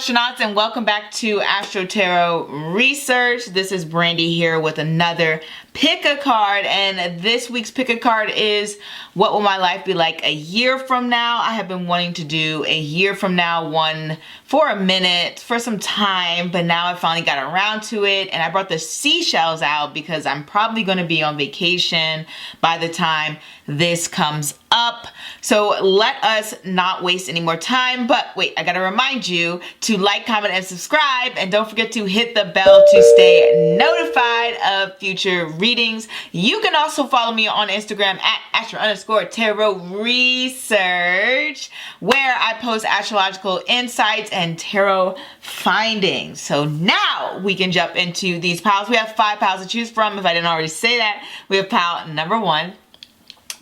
astronauts, and welcome back to Astro-Tarot Research. This is Brandy here with another pick a card, and this week's pick a card is what will my life be like a year from now. I have been wanting to do a year from now one for a minute, for some time, but now I finally got around to it, and I brought the seashells out because I'm probably going to be on vacation by the time this comes up. So let us not waste any more time, but wait, I gotta remind you to like, comment, and subscribe, and don't forget to hit the bell to stay notified of future readings. You can also follow me on Instagram at Astro_Tarot Research, where I post astrological insights and tarot findings. So now we can jump into these piles. We have 5 piles to choose from. If I didn't already say that, we have pile number 1,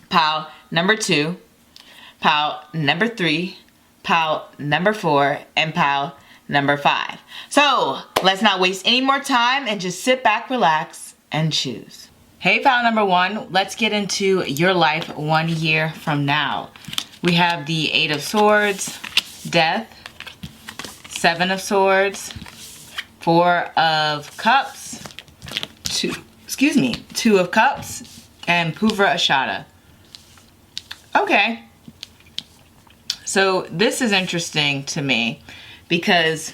pile number 2, pile number 3, pile number 4, and pile number 5. So let's not waste any more time and just sit back, relax, and choose. Hey, pile number 1, let's get into your life 1 year from now. We have the 8 of Swords, Death, 7 of Swords, 4 of Cups, 2 of Cups, and Purva Ashada. Okay, so this is interesting to me because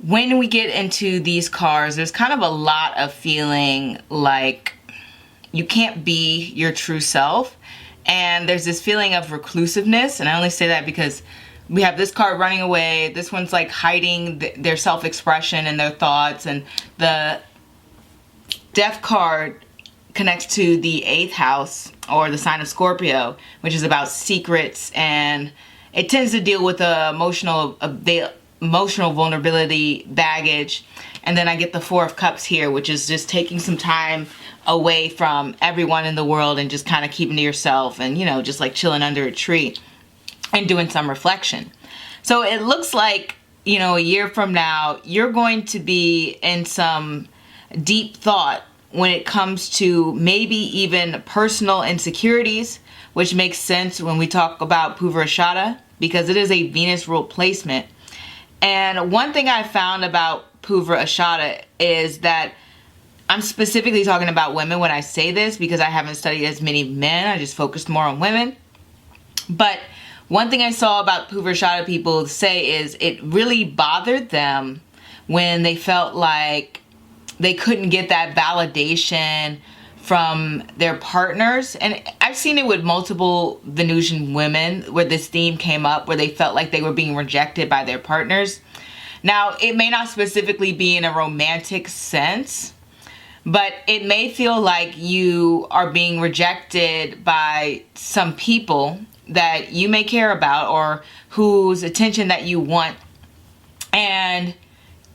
when we get into these cards, there's kind of a lot of feeling like you can't be your true self, and there's this feeling of reclusiveness. And I only say that because we have this card running away, this one's like hiding their self-expression and their thoughts, and the Death card connects to the 8th house, or the sign of Scorpio, which is about secrets, and it tends to deal with the emotional vulnerability, baggage. And then I get the 4 of Cups here, which is just taking some time away from everyone in the world and just kind of keeping to yourself, and, you know, just like chilling under a tree and doing some reflection. So it looks like, you know, a year from now, you're going to be in some deep thought when it comes to maybe even personal insecurities, which makes sense when we talk about Purva Ashada, because it is a Venus ruled placement. And one thing I found about Purva Ashada is that I'm specifically talking about women when I say this, because I haven't studied as many men. I just focused more on women. But one thing I saw about Purva Ashada people say is it really bothered them when they felt like they couldn't get that validation from their partners. And I've seen it with multiple Venusian women where this theme came up, where they felt like they were being rejected by their partners. Now, it may not specifically be in a romantic sense, but it may feel like you are being rejected by some people that you may care about, or whose attention that you want, and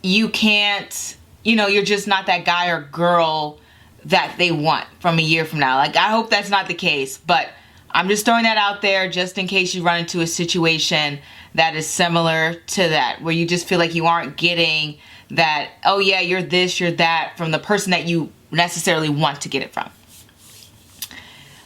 you can't, you know, you're just not that guy or girl that they want from a year from now. Like, I hope that's not the case, but I'm just throwing that out there just in case you run into a situation that is similar to that, where you just feel like you aren't getting that, oh yeah, you're this, you're that, from the person that you necessarily want to get it from.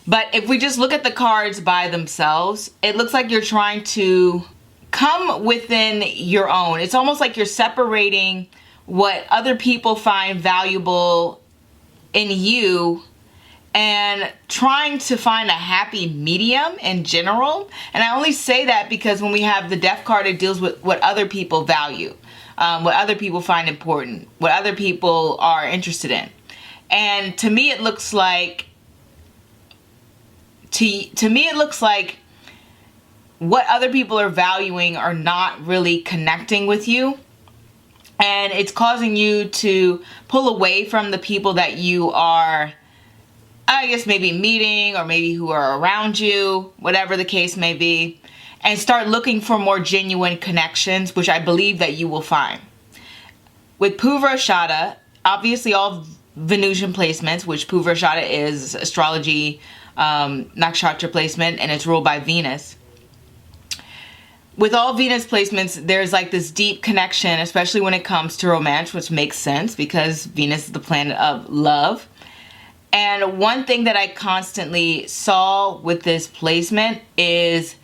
But if we just look at the cards by themselves, it looks like you're trying to come within your own. It's almost like you're separating what other people find valuable in you and trying to find a happy medium in general. And I only say that because when we have the Death card, it deals with what other people value, what other people find important, what other people are interested in. And to me, it looks like what other people are valuing are not really connecting with you. And it's causing you to pull away from the people that you are, I guess, maybe meeting, or maybe who are around you, whatever the case may be, and start looking for more genuine connections, which I believe that you will find. With Purva Ashada, obviously all Venusian placements, which Purva Ashada is astrology nakshatra placement, and it's ruled by Venus. With all Venus placements, there's like this deep connection, especially when it comes to romance, which makes sense because Venus is the planet of love. And one thing that I constantly saw with this placement is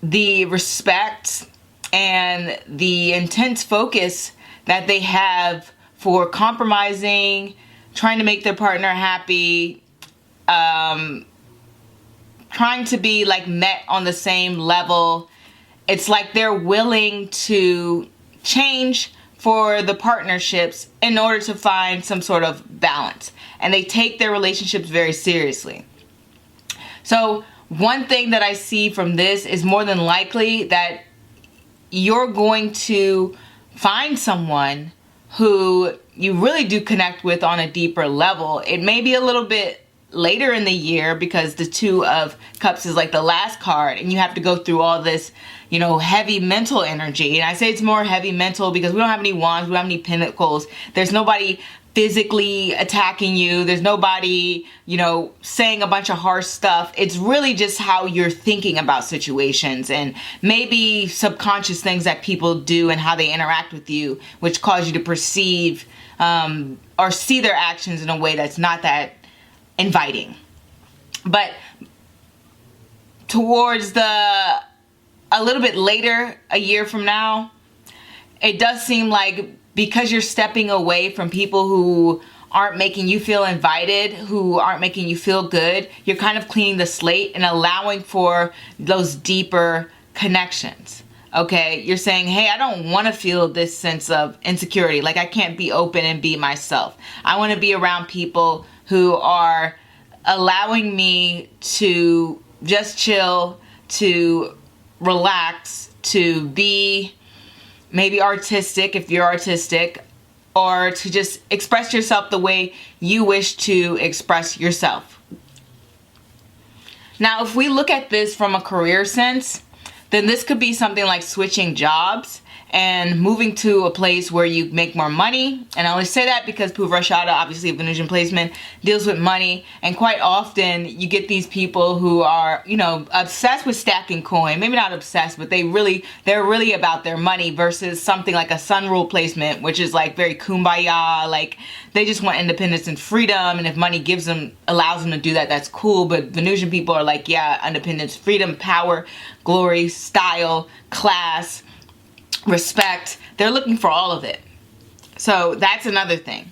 the respect and the intense focus that they have for compromising, trying to make their partner happy, trying to be like met on the same level. It's like they're willing to change for the partnerships in order to find some sort of balance. And they take their relationships very seriously. So one thing that I see from this is more than likely that you're going to find someone who you really do connect with on a deeper level. It may be a little bit later in the year because the Two of Cups is like the last card, and you have to go through all this, you know, heavy mental energy. And I say it's more heavy mental because we don't have any wands, we don't have any pentacles. There's nobody physically attacking you. There's nobody, you know, saying a bunch of harsh stuff. It's really just how you're thinking about situations and maybe subconscious things that people do and how they interact with you, which cause you to perceive or see their actions in a way that's not that inviting. But towards a little bit later, a year from now, it does seem like because you're stepping away from people who aren't making you feel invited, who aren't making you feel good, you're kind of cleaning the slate and allowing for those deeper connections. Okay, you're saying, hey, I don't want to feel this sense of insecurity. Like I can't be open and be myself. I want to be around people who are allowing me to just chill, to relax, to be maybe artistic if you're artistic, or to just express yourself the way you wish to express yourself. Now, if we look at this from a career sense, then this could be something like switching jobs and moving to a place where you make more money. And I only say that because Purvashada, obviously a Venusian placement, deals with money. And quite often you get these people who are, you know, obsessed with stacking coin. Maybe not obsessed, but they're really about their money versus something like a Sun Rule placement, which is like very kumbaya. Like they just want independence and freedom. And if money allows them to do that, that's cool. But Venusian people are like, yeah, independence, freedom, power, glory, style, class, respect. They're looking for all of it. So that's another thing.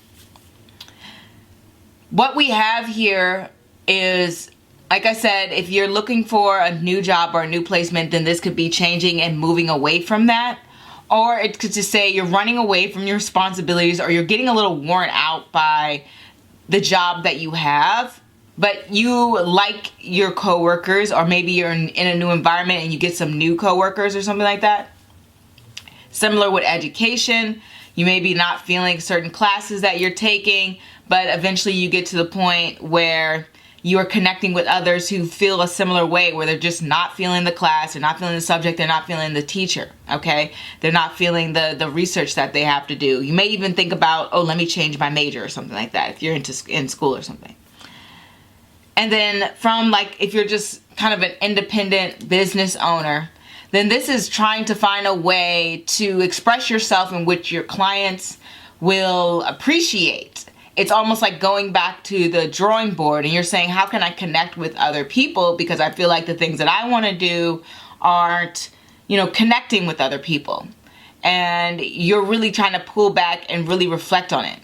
What we have here is, like I said, if you're looking for a new job or a new placement, then this could be changing and moving away from that. Or it could just say you're running away from your responsibilities, or you're getting a little worn out by the job that you have, but you like your coworkers, or maybe you're in a new environment and you get some new coworkers or something like that. Similar with education, you may be not feeling certain classes that you're taking, but eventually you get to the point where you are connecting with others who feel a similar way, where they're just not feeling the class, they're not feeling the subject, they're not feeling the teacher, okay? They're not feeling the research that they have to do. You may even think about, oh, let me change my major or something like that if you're in school or something. And then from like, if you're just kind of an independent business owner, then this is trying to find a way to express yourself in which your clients will appreciate. It's almost like going back to the drawing board and you're saying, how can I connect with other people? Because I feel like the things that I want to do aren't, you know, connecting with other people. And you're really trying to pull back and really reflect on it.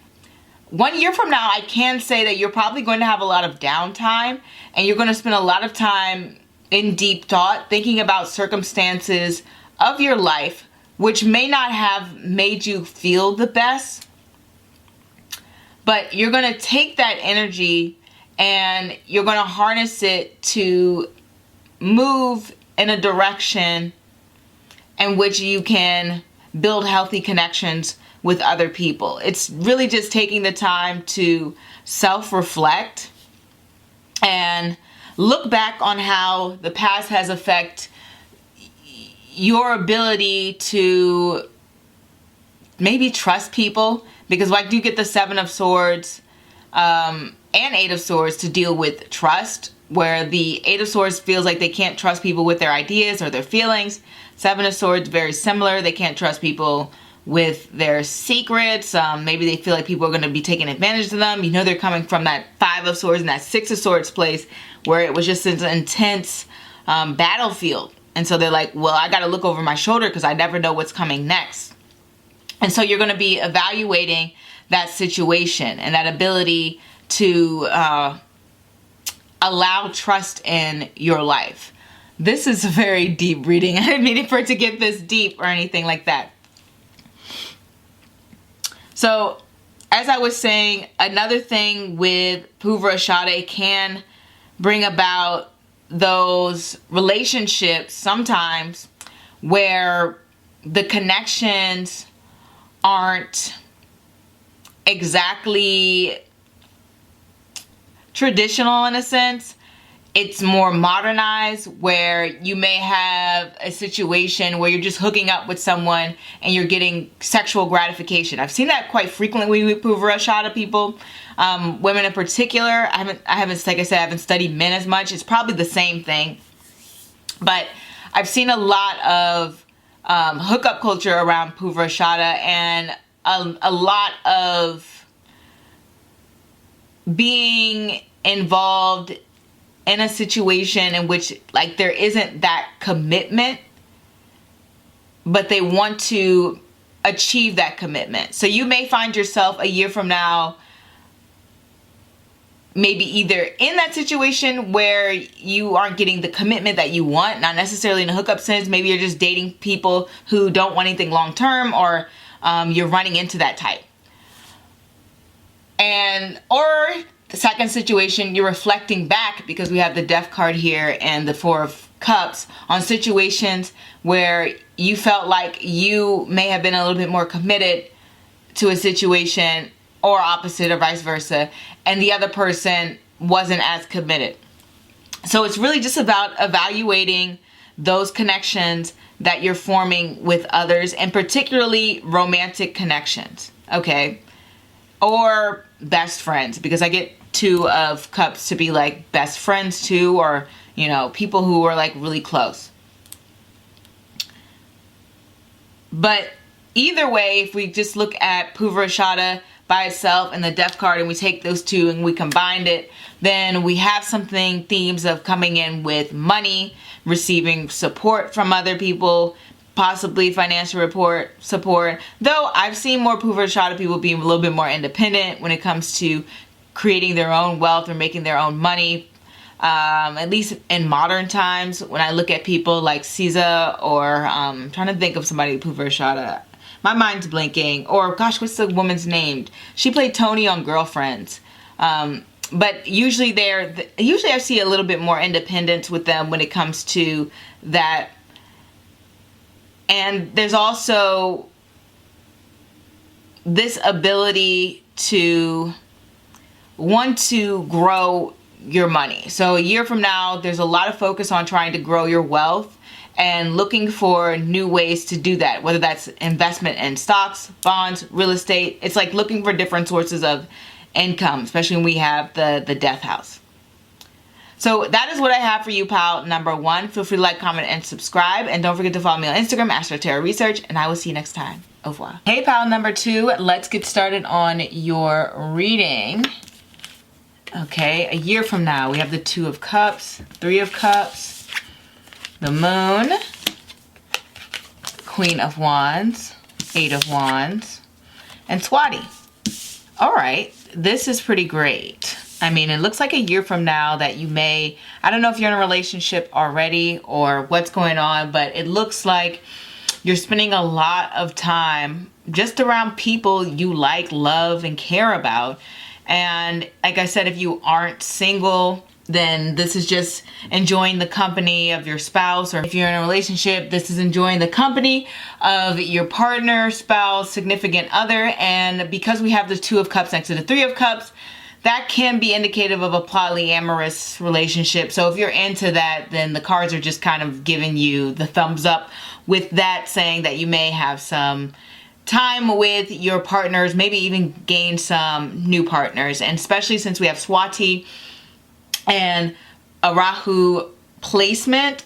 1 year from now, I can say that you're probably going to have a lot of downtime and you're going to spend a lot of time in deep thought, thinking about circumstances of your life, which may not have made you feel the best, but you're going to take that energy and you're going to harness it to move in a direction in which you can build healthy connections with other people. It's really just taking the time to self-reflect and look back on how the past has affected your ability to maybe trust people, because I do get the Seven of Swords and Eight of Swords to deal with trust, where the Eight of Swords feels like they can't trust people with their ideas or their feelings. Seven of Swords, very similar. They can't trust people with their secrets. Maybe they feel like people are going to be taking advantage of them. You know, they're coming from that Five of Swords and that Six of Swords place where it was just an intense battlefield. And so they're like, well, I got to look over my shoulder because I never know what's coming next. And so you're going to be evaluating that situation and that ability to allow trust in your life. This is a very deep reading. I didn't mean for it to get this deep or anything like that. So, as I was saying, another thing with Purvarashada, it can bring about those relationships sometimes where the connections aren't exactly traditional in a sense. It's more modernized, where you may have a situation where you're just hooking up with someone and you're getting sexual gratification. I've seen that quite frequently with Purvarashada people, women in particular. I haven't, like I said, I haven't studied men as much. It's probably the same thing, but I've seen a lot of hookup culture around Purvarashada, and a lot of being involved in a situation in which like there isn't that commitment, but they want to achieve that commitment. So you may find yourself a year from now maybe either in that situation where you aren't getting the commitment that you want, not necessarily in a hookup sense. Maybe you're just dating people who don't want anything long term, or you're running into that type. Or the second situation, you're reflecting back, because we have the Death card here and the Four of Cups, on situations where you felt like you may have been a little bit more committed to a situation, or opposite, or vice versa, and the other person wasn't as committed. So it's really just about evaluating those connections that you're forming with others, and particularly romantic connections, okay? Or best friends, because I get Two of Cups to be like best friends too, or, you know, people who are like really close. But either way, if we just look at Purvarashada by itself and the Death card, and we take those two and we combined it, then we have themes of coming in with money, receiving support from other people, possibly financial support. Though I've seen more Purvarashada people being a little bit more independent when it comes to creating their own wealth or making their own money. At least in modern times, when I look at people like Caesar, or I'm trying to think of somebody Purvarashada. My mind's blinking. Or gosh, what's the woman's name? She played Tony on Girlfriends. But usually I see a little bit more independence with them when it comes to that. And there's also this ability to want to grow your money. So a year from now, there's a lot of focus on trying to grow your wealth and looking for new ways to do that, whether that's investment in stocks, bonds, real estate. It's like looking for different sources of income, especially when we have the Death house. So that is what I have for you, pal number 1. Feel free to like, comment, and subscribe. And don't forget to follow me on Instagram, Astro-Tarot Research, and I will see you next time. Au revoir. Hey, pal number 2, let's get started on your reading. Okay, a year from now, we have the Two of Cups, Three of Cups, the Moon, Queen of Wands, Eight of Wands, and Swati. All right, this is pretty great. I mean, it looks like a year from now that you may, I don't know if you're in a relationship already or what's going on, but it looks like you're spending a lot of time just around people you like, love, and care about. And like I said, if you aren't single, then this is just enjoying the company of your spouse. Or if you're in a relationship, this is enjoying the company of your partner, spouse, significant other. And because we have the Two of Cups next to the Three of Cups, that can be indicative of a polyamorous relationship. So if you're into that, then the cards are just kind of giving you the thumbs up with that, saying that you may have some time with your partners, maybe even gain some new partners. And especially since we have Swati and a Rahuvian placement,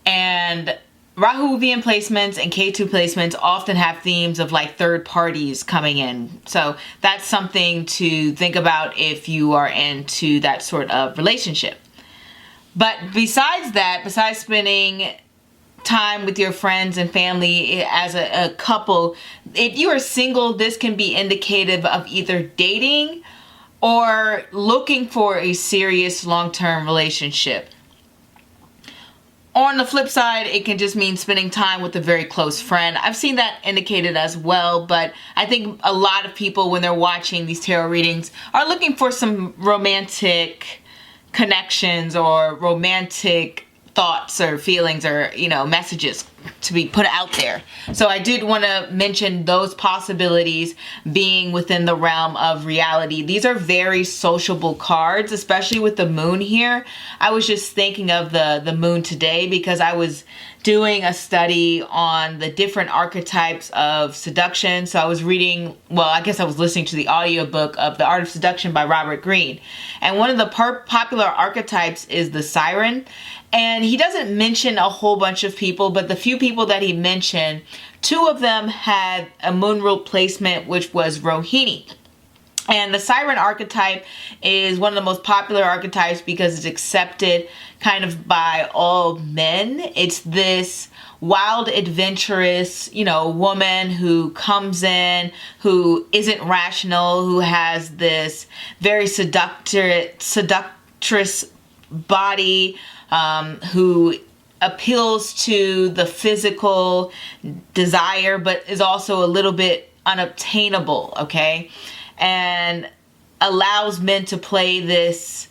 and Rahuvian placements and K2 placements often have themes of like third parties coming in. So that's something to think about if you are into that sort of relationship. But besides that, besides spending time with your friends and family as a couple, if you are single, this can be indicative of either dating or looking for a serious long-term relationship. On the flip side, it can just mean spending time with a very close friend. I've seen that indicated as well, but I think a lot of people, when they're watching these tarot readings, are looking for some romantic connections or romantic thoughts or feelings or, you know, messages to be put out there. So I did want to mention those possibilities being within the realm of reality. These are very sociable cards, especially with the moon here. I was just thinking of the moon today because I was doing a study on the different archetypes of seduction. So I was reading, well, I guess I was listening to the audiobook of The Art of Seduction by Robert Greene. And one of the popular archetypes is the siren. And he doesn't mention a whole bunch of people, but the few people that he mentioned, 2 of them had a moon ruled placement, which was Rohini. And the siren archetype is one of the most popular archetypes because it's accepted kind of by all men. It's this wild, adventurous, you know, woman who comes in, who isn't rational, who has this very seductress body, who appeals to the physical desire, but is also a little bit unobtainable, okay? And allows men to play this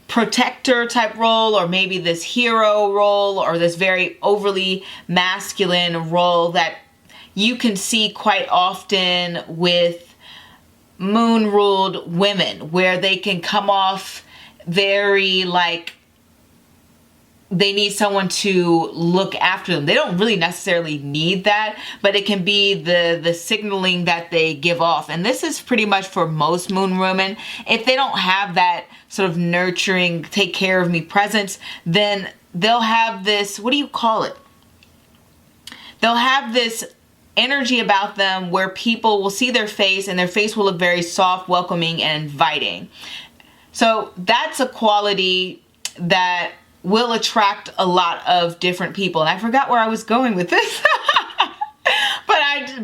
protector type role, or maybe this hero role, or this very overly masculine role that you can see quite often with moon ruled women, where they can come off very like they need someone to look after them. They don't really necessarily need that, but it can be the signaling that they give off. And this is pretty much for most moon women. If they don't have that sort of nurturing, take care of me presence, then they'll have this, what do you call it? They'll have this energy about them where people will see their face and their face will look very soft, welcoming, and inviting. So that's a quality that will attract a lot of different people. And I forgot where I was going with this.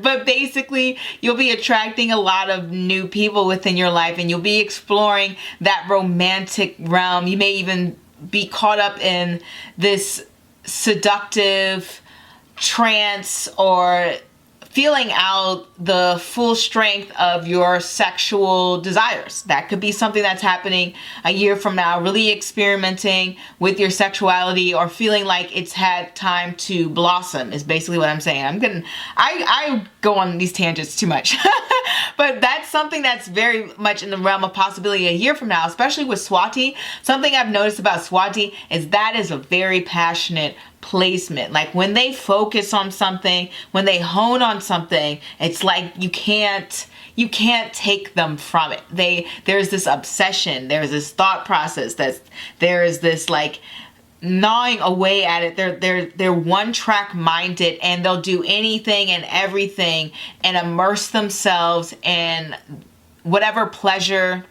But basically, you'll be attracting a lot of new people within your life, and you'll be exploring that romantic realm. You may even be caught up in this seductive trance, or feeling out the full strength of your sexual desires. That could be something that's happening a year from now, really experimenting with your sexuality, or feeling like it's had time to blossom is basically what I'm saying. I go on these tangents too much. But that's something that's very much in the realm of possibility a year from now, especially with Swati. Something I've noticed about Swati is that is a very passionate placement. Like when they focus on something, when they hone on something, it's like you can't take them from it. There's this obsession, there's this thought process, there is this like gnawing away at it. They're one track minded, and they'll do anything and everything and immerse themselves in whatever pleasure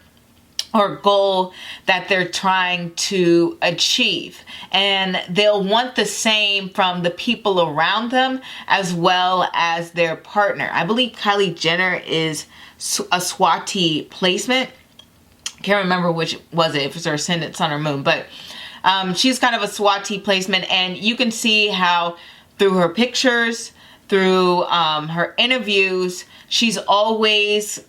or goal that they're trying to achieve. And they'll want the same from the people around them as well as their partner. I believe Kylie Jenner is a Swati placement. Can't remember which was it, if it's her ascendant, sun, or moon, but she's kind of a Swati placement. And you can see how through her pictures, through her interviews, she's always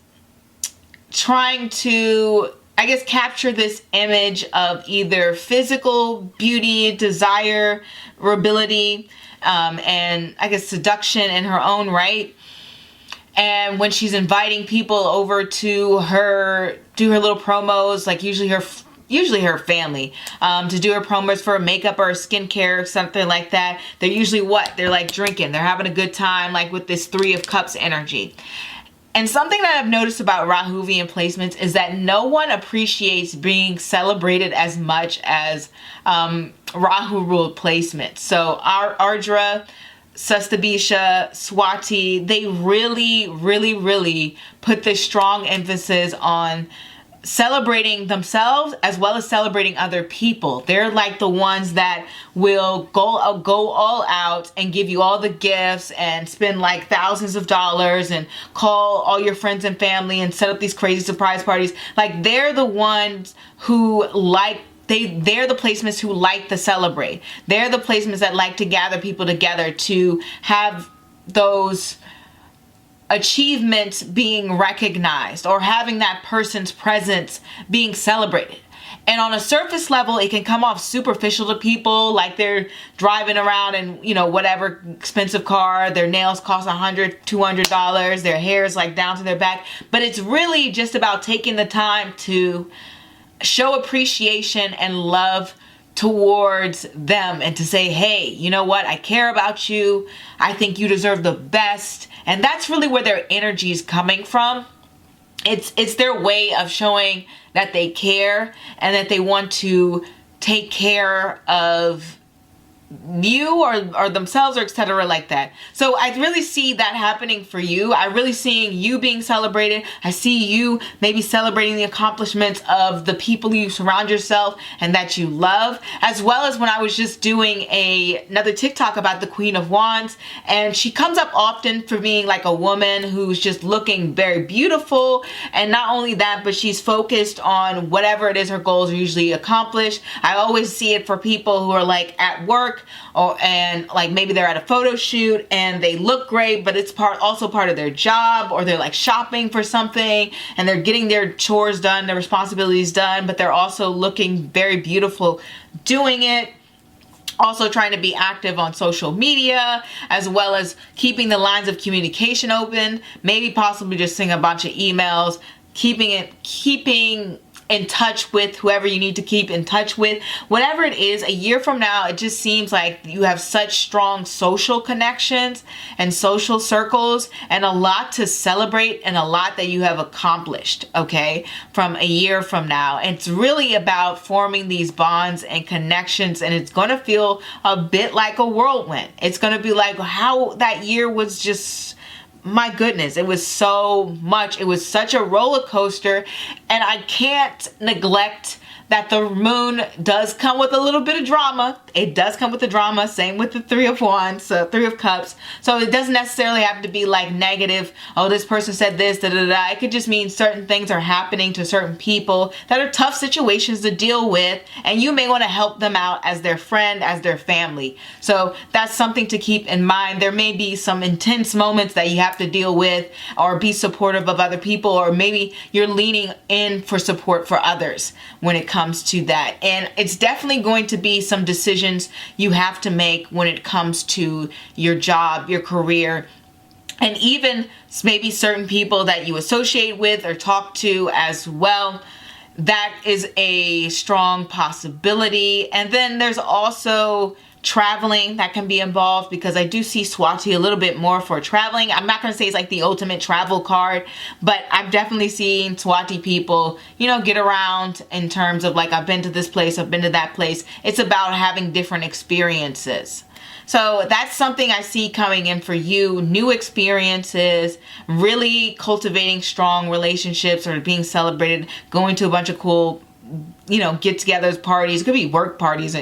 trying to, I guess, capture this image of either physical beauty, desirability, and I guess seduction in her own right. And when she's inviting people over to her, do her little promos, like usually her family, to do her promos for makeup or skincare or something like that, they're usually what? They're like drinking. They're having a good time, like with this 3 of Cups energy. And something that I've noticed about Rahuvian placements is that no one appreciates being celebrated as much as Rahu ruled placements. So Ardra, Sustabisha, Swati, they really, really, really put this strong emphasis on celebrating themselves as well as celebrating other people. They're like the ones that will go all out and give you all the gifts and spend like thousands of dollars and call all your friends and family and set up these crazy surprise parties. Like, they're the ones who like, they're the placements who like to celebrate. They're the placements that like to gather people together to have those achievements being recognized or having that person's presence being celebrated. And on a surface level, it can come off superficial to people, like they're driving around in, you know, whatever expensive car, their nails cost $100, $200, their hair is like down to their back. But it's really just about taking the time to show appreciation and love towards them and to say, hey, you know what? I care about you. I think you deserve the best. And that's really where their energy is coming from. It's their way of showing that they care and that they want to take care of you or themselves or etc. like that. So I really see that happening for you. I really seeing you being celebrated. I see you maybe celebrating the accomplishments of the people you surround yourself and that you love, as well as when I was just doing another TikTok about the Queen of Wands, and she comes up often for being like a woman who's just looking very beautiful, and not only that, but she's focused on whatever it is her goals are usually accomplished. I always see it for people who are like at work, and like maybe they're at a photo shoot and they look great, but it's also part of their job, or they're like shopping for something and they're getting their chores done, their responsibilities done, but they're also looking very beautiful doing it. Also trying to be active on social media, as well as keeping the lines of communication open, maybe possibly just sending a bunch of emails, keeping in touch with whoever you need to keep in touch with. Whatever it is, a year from now, it just seems like you have such strong social connections and social circles and a lot to celebrate and a lot that you have accomplished, okay, from a year from now. It's really about forming these bonds and connections, and it's going to feel a bit like a whirlwind. It's going to be like how that year was just, my goodness, it was so much. It was such a roller coaster, and I can't neglect that the moon does come with a little bit of drama. It does come with the drama. Same with the Three of Wands, Three of Cups. So it doesn't necessarily have to be like negative. Oh, this person said this, da da da. It could just mean certain things are happening to certain people that are tough situations to deal with, and you may want to help them out as their friend, as their family. So that's something to keep in mind. There may be some intense moments that you have to deal with, or be supportive of other people, or maybe you're leaning in for support for others when it comes to that. And it's definitely going to be some decisions you have to make when it comes to your job, your career, and even maybe certain people that you associate with or talk to as well. That is a strong possibility. And then there's also traveling that can be involved, because I do see Swati a little bit more for traveling. I'm not going to say it's like the ultimate travel card, but I've definitely seen Swati people, you know, get around in terms of like, I've been to this place, I've been to that place. It's about having different experiences. So that's something I see coming in for you. New experiences, really cultivating strong relationships, or being celebrated, going to a bunch of cool, you know, get-togethers, parties. It could be work parties,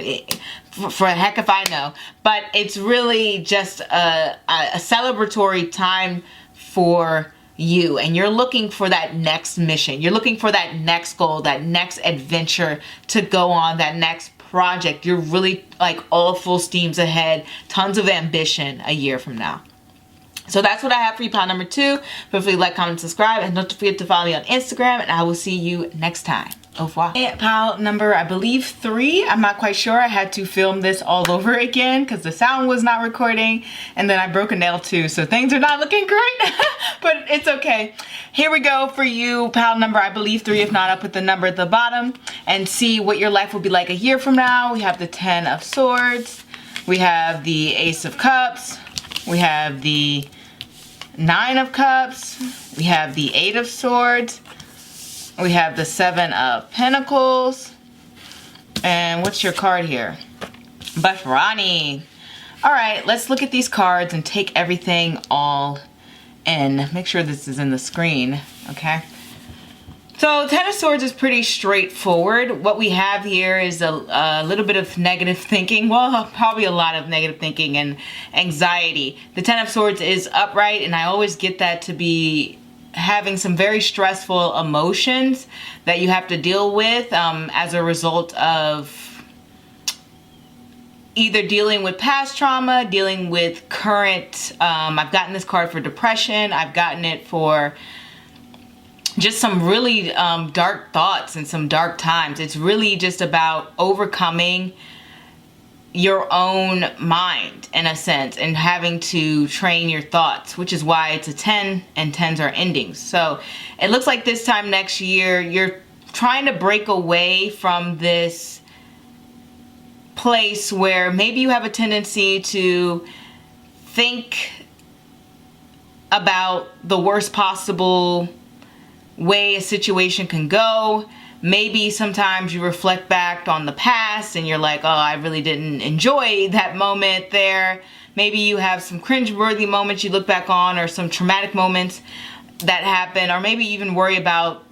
for heck if I know. But it's really just a celebratory time for you, and you're looking for that next mission. You're looking for that next goal, that next adventure to go on, that next project. You're really like all full steams ahead, tons of ambition a year from now. So that's what I have for you, pile number 2. Feel free to like, comment, subscribe, and don't forget to follow me on Instagram, and I will see you next time. Au revoir. And pile number, I believe 3. I'm not quite sure. I had to film this all over again because the sound was not recording, and then I broke a nail too, so things are not looking great, but it's okay. Here we go for you, pile number, I believe 3. If not, I'll put the number at the bottom and see what your life will be like a year from now. We have the 10 of Swords. We have the Ace of Cups. We have the 9 of Cups. We have the 8 of Swords. We have the 7 of Pentacles. And what's your card here? Bharani. Alright, let's look at these cards and take everything all in. Make sure this is in the screen, okay? So Ten of Swords is pretty straightforward. What we have here is a little bit of negative thinking. Well, probably a lot of negative thinking and anxiety. The Ten of Swords is upright, and I always get that to be having some very stressful emotions that you have to deal with as a result of either dealing with past trauma, dealing with current, I've gotten this card for depression, I've gotten it for just some really dark thoughts and some dark times. It's really just about overcoming your own mind in a sense and having to train your thoughts, which is why it's a 10 and 10s are endings. So it looks like this time next year you're trying to break away from this place where maybe you have a tendency to think about the worst possible way a situation can go. Maybe sometimes you reflect back on the past and you're like, oh, I really didn't enjoy that moment there. Maybe you have some cringe-worthy moments you look back on, or some traumatic moments that happen, or maybe even worry about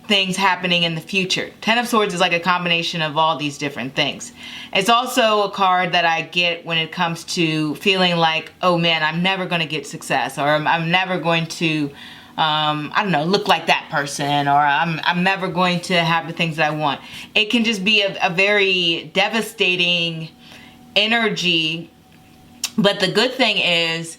things happening in the future. Ten of Swords is like a combination of all these different things. It's also a card that I get when it comes to feeling like, oh man, I'm never going to get success, or I'm never going to I don't know, look like that person, or I'm never going to have the things that I want. It can just be a very devastating energy, but the good thing is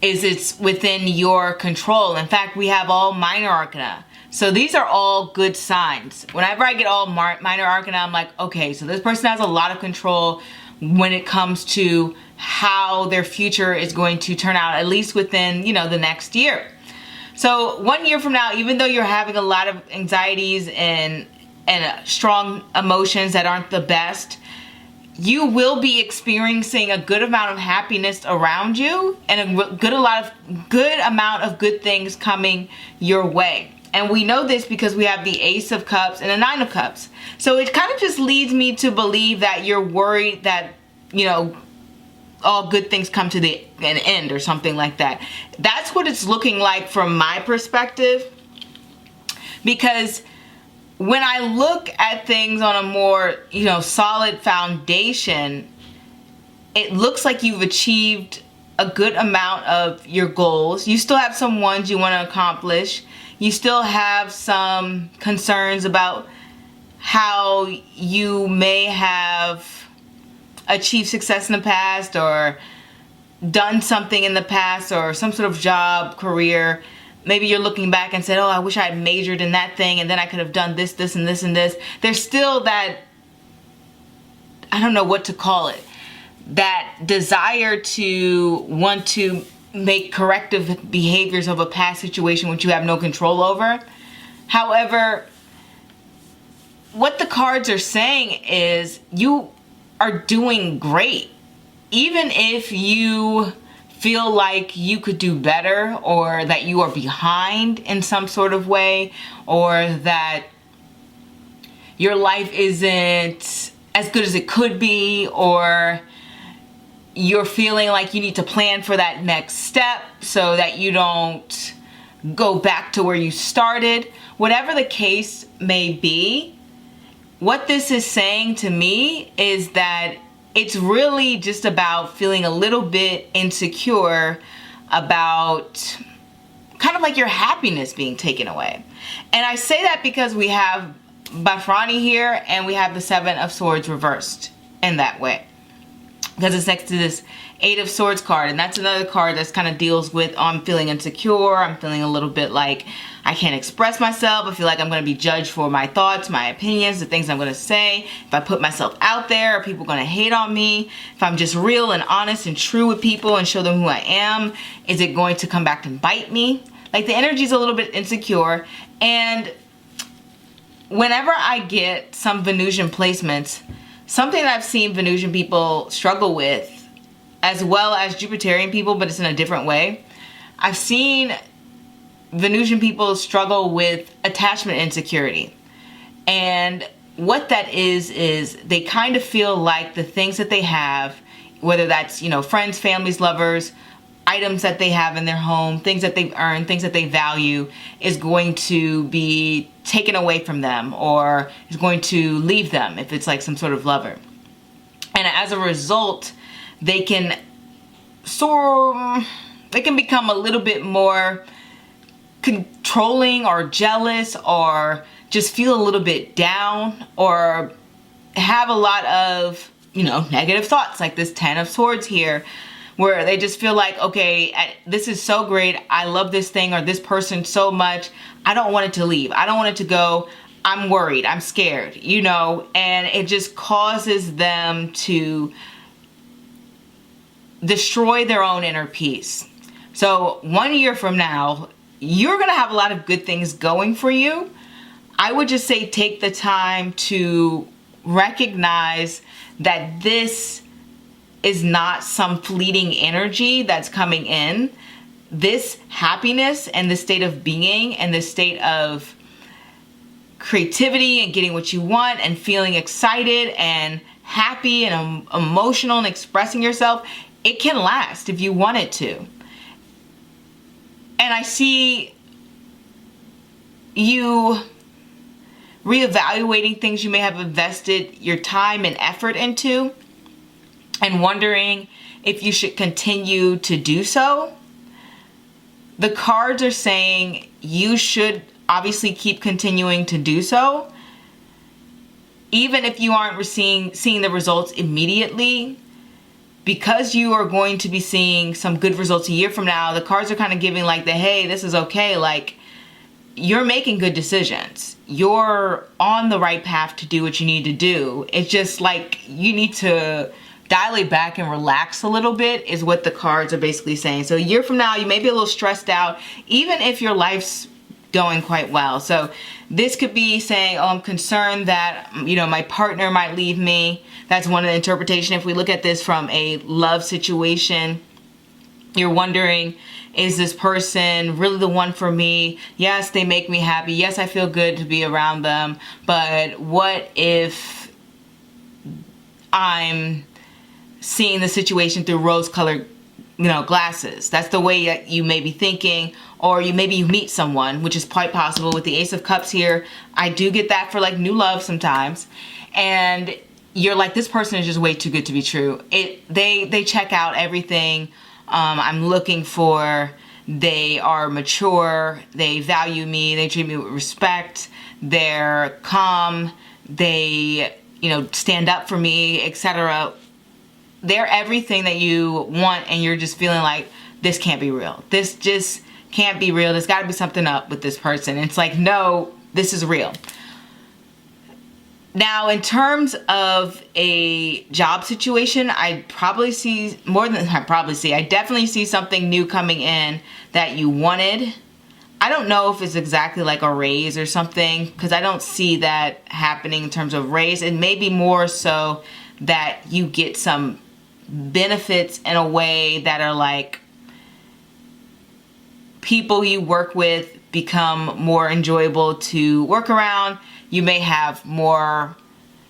it's within your control. In fact, we have all minor arcana. So these are all good signs. Whenever I get all minor arcana, I'm like, okay, so this person has a lot of control when it comes to how their future is going to turn out, at least within, you know, the next year. So 1 year from now, even though you're having a lot of anxieties and strong emotions that aren't the best, you will be experiencing a good amount of happiness around you, and a good amount of good things coming your way. And we know this because we have the Ace of Cups and the Nine of Cups. So it kind of just leads me to believe that you're worried that, you know, all good things come to an end or something like that. That's what it's looking like from my perspective. Because when I look at things on a more, you know, solid foundation, it looks like you've achieved a good amount of your goals. You still have some ones you want to accomplish. You still have some concerns about how you may have achieved success in the past, or done something in the past, or some sort of job, career. Maybe you're looking back and said, oh, I wish I had majored in that thing, and then I could have done this, this, and this, and this. There's still that, I don't know what to call it, that desire to want to make corrective behaviors of a past situation which you have no control over. However, what the cards are saying is you are doing great. Even if you feel like you could do better, or that you are behind in some sort of way, or that your life isn't as good as it could be, or you're feeling like you need to plan for that next step so that you don't go back to where you started. Whatever the case may be, what this is saying to me is that it's really just about feeling a little bit insecure about kind of like your happiness being taken away. And I say that because we have Bafrani here, and we have the Seven of Swords reversed in that way, because it's next to this Eight of Swords card, and that's another card that kind of deals with, oh, I'm feeling insecure, I'm feeling a little bit like I can't express myself, I feel like I'm going to be judged for my thoughts, my opinions, the things I'm going to say. If I put myself out there, are people going to hate on me? If I'm just real and honest and true with people and show them who I am, is it going to come back and bite me? Like, the energy is a little bit insecure. And whenever I get some Venusian placements, something that I've seen Venusian people struggle with, as well as Jupiterian people, but it's in a different way. I've seen Venusian people struggle with attachment insecurity. And what that is they kind of feel like the things that they have, whether that's, you know, friends, families, lovers, items that they have in their home, things that they've earned, things that they value, is going to be taken away from them, or is going to leave them if it's like some sort of lover. And as a result, they can become a little bit more controlling or jealous, or just feel a little bit down, or have a lot of, negative thoughts, like this 10 of Swords here, where they just feel like, okay, this is so great, I love this thing or this person so much, I don't want it to leave, I don't want it to go, I'm worried, I'm scared, and it just causes them to destroy their own inner peace. So 1 year from now, you're gonna have a lot of good things going for you. I would just say take the time to recognize that this is not some fleeting energy that's coming in. This happiness and the state of being and the state of creativity and getting what you want and feeling excited and happy and emotional and expressing yourself, it can last if you want it to. And I see you reevaluating things you may have invested your time and effort into, and wondering if you should continue to do so. The cards are saying you should obviously keep continuing to do so, even if you aren't seeing the results immediately, because you are going to be seeing some good results a year from now. The cards are kind of giving like hey, this is okay, like you're making good decisions. You're on the right path to do what you need to do. It's just like you need to dial it back and relax a little bit, is what the cards are basically saying. So a year from now, you may be a little stressed out, even if your life's going quite well. So this could be saying, oh, I'm concerned that, my partner might leave me. That's one of the interpretation. If we look at this from a love situation, you're wondering, is this person really the one for me? Yes, they make me happy. Yes, I feel good to be around them. But what if I'm seeing the situation through rose-colored, glasses? That's the way that you may be thinking. Or maybe you meet someone, which is quite possible with the Ace of Cups here. I do get that for like new love sometimes. And you're like, this person is just way too good to be true. They check out everything I'm looking for. They are mature, they value me, they treat me with respect, they're calm, they, stand up for me, etc. They're everything that you want, and you're just feeling like, this can't be real. This just can't be real. There's gotta be something up with this person. And it's like, no, this is real. Now, in terms of a job situation, I definitely see something new coming in that you wanted. I don't know if it's exactly like a raise or something, because I don't see that happening in terms of raise. It may be more so that you get some benefits in a way that are like, people you work with become more enjoyable to work around. You may have more